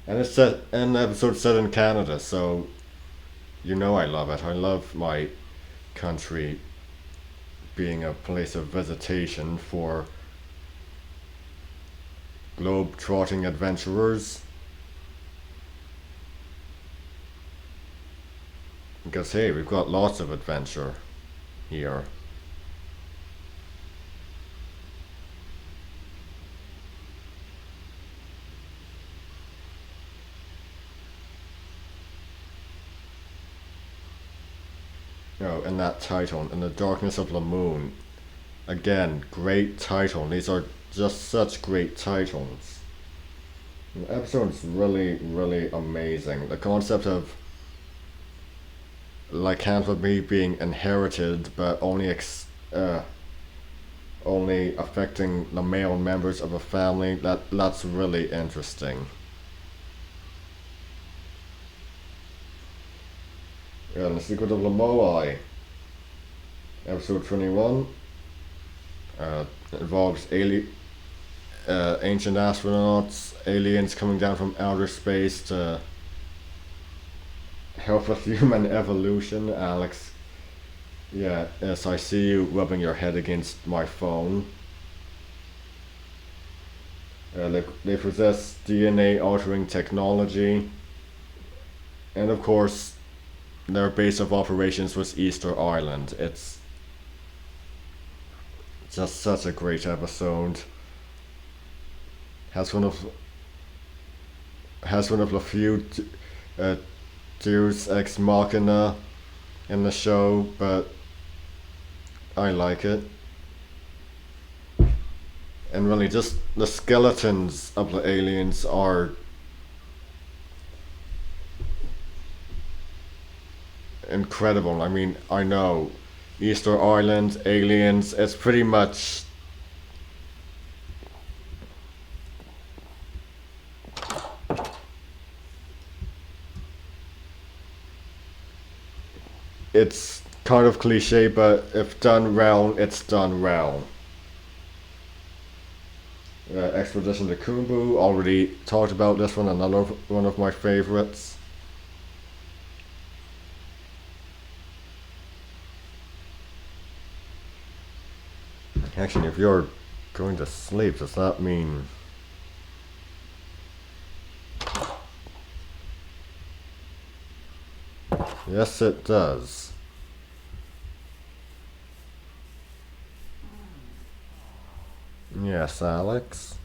And it's set an episode set in Canada, so you know I love it. I love my country being a place of visitation for globe-trotting adventurers. Because hey, we've got lots of adventure here. Oh, and that title, In the Darkness of the Moon. Again, great title. These are just such great titles. The episode's really, really amazing. The concept of lycanthropy being inherited, but only affecting the male members of a family. That's really interesting. Yeah, The Secret of the Moai, episode 21, involves ancient astronauts, aliens coming down from outer space to help with human evolution. Alex, yeah, yes, I see you rubbing your head against my phone. They possess DNA altering technology, and of course, their base of operations was Easter Island. It's just such a great episode. Has one of the few uh, Deus Ex Machina in the show, but I like it. And really, just the skeletons of the aliens are incredible. I mean, I know Easter Island, aliens, it's pretty much it's kind of cliche, but if done well, it's done well. Expedition to Kumbu, already talked about this one, another one of my favorites. Actually, if you're going to sleep, does that mean... Yes, it does. Yes, Alex.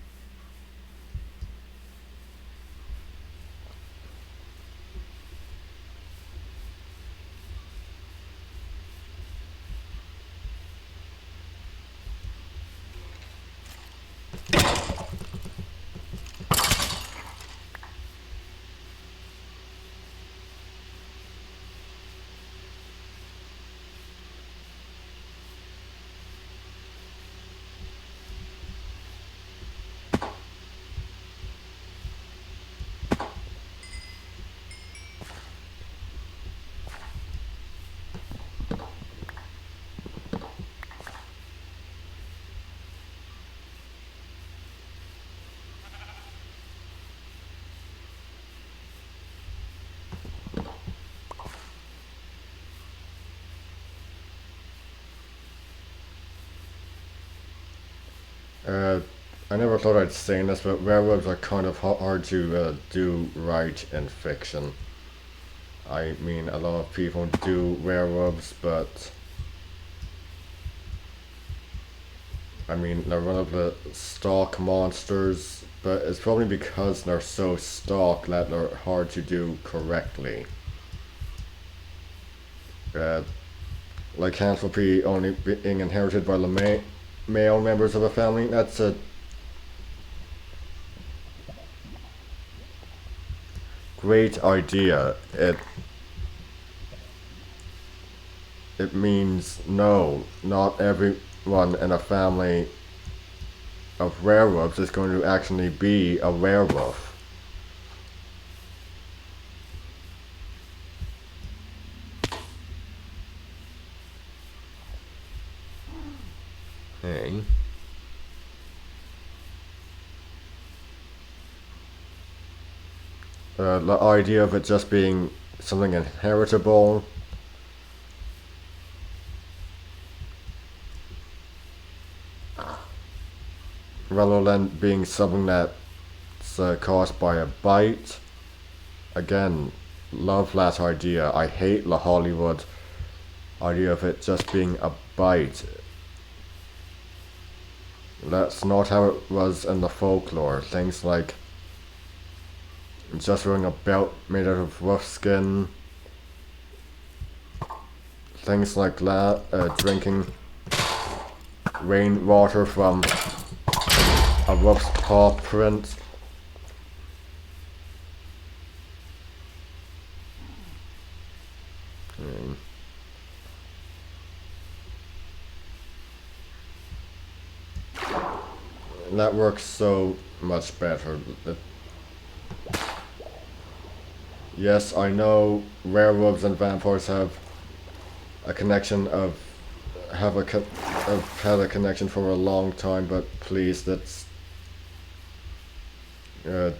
Uh, I never thought I'd say this, but werewolves are kind of hard to do right in fiction. I mean, a lot of people do werewolves, but I mean, they're one of the stock monsters, but it's probably because they're so stock that they're hard to do correctly. Uh, like Lycanthropy only being inherited by the male members of a family, that's a great idea. It means no, not everyone in a family of werewolves is going to actually be a werewolf. Hey. The idea of it just being something inheritable, rather than being something that's caused by a bite. Again, love that idea. I hate the Hollywood idea of it just being a bite. That's not how it was in the folklore. Things like just wearing a belt made out of rough skin. Things like that, drinking rainwater from a rough paw print. That works so much better. Yes, I know werewolves and vampires have a connection of have had a connection for a long time, but please, let's uh,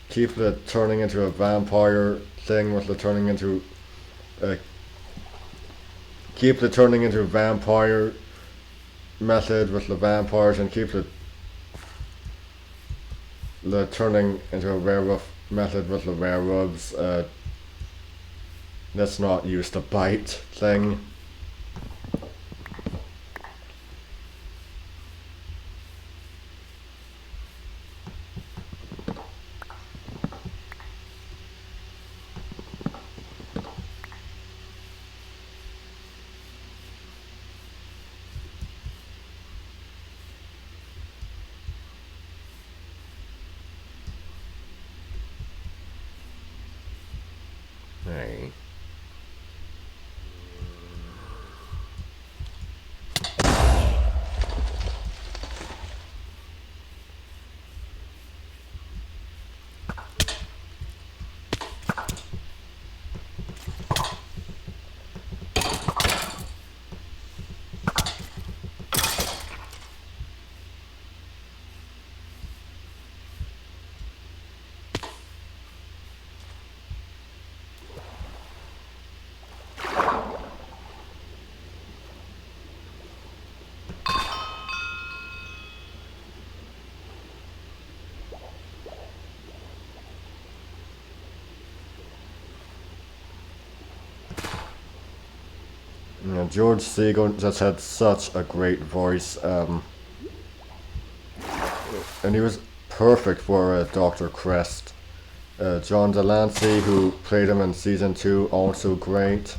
keep the turning into a vampire thing with the turning into keep the turning into a vampire method with the vampires, and keep the the turning into a werewolf method with the werewolves. Let's not use the bite thing. Hey. Yeah, George Segal just had such a great voice, and he was perfect for Dr. Crest. John Delancey, who played him in season 2, also great.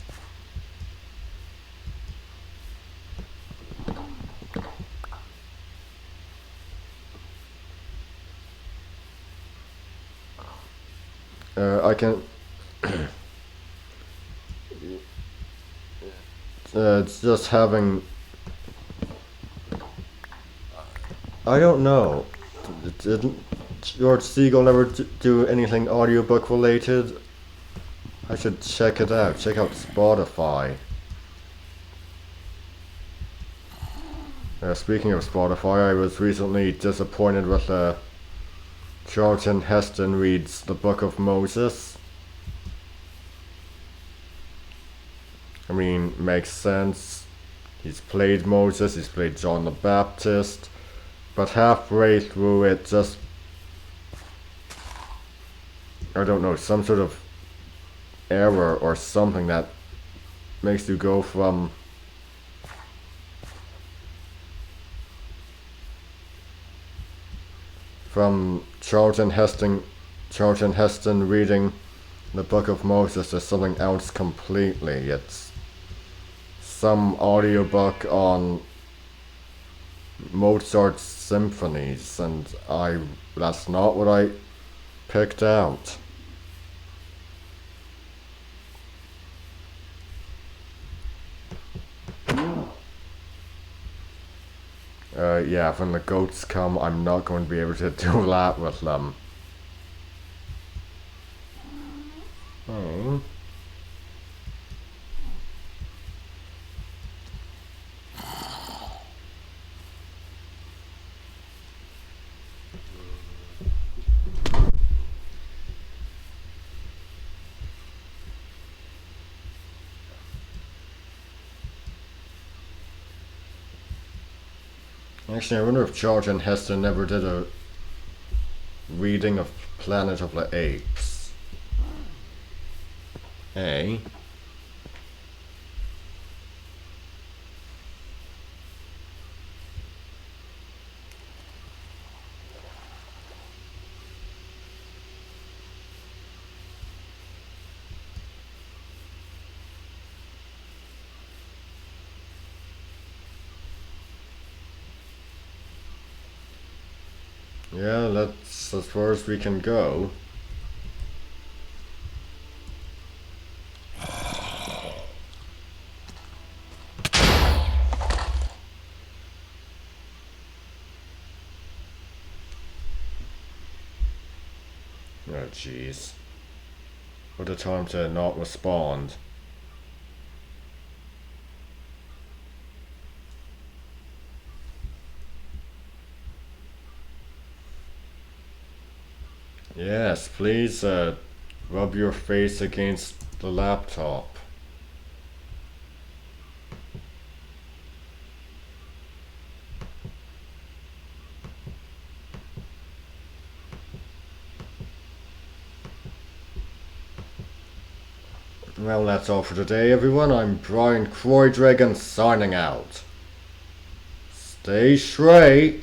I can. It's just having. I don't know. Didn't George Segal never do anything audiobook related? I should check it out. Check out Spotify. Speaking of Spotify, I was recently disappointed with Charlton Heston reads the Book of Moses. I mean, makes sense. He's played Moses, he's played John the Baptist, but halfway through it just, I don't know, some sort of error or something that makes you go from Charlton Heston reading the Book of Moses to something else completely. It's some audiobook on Mozart's symphonies, and that's not what I picked out. Yeah, when the goats come, I'm not going to be able to do that with them. Oh. Actually, I wonder if Charlton Heston never did a reading of Planet of the Apes. Hey. Yeah, that's as far as we can go. Oh jeez. What a time to not respond. Yes, please rub your face against the laptop. Well, that's all for today, everyone. I'm Brian Croydregan signing out. Stay straight.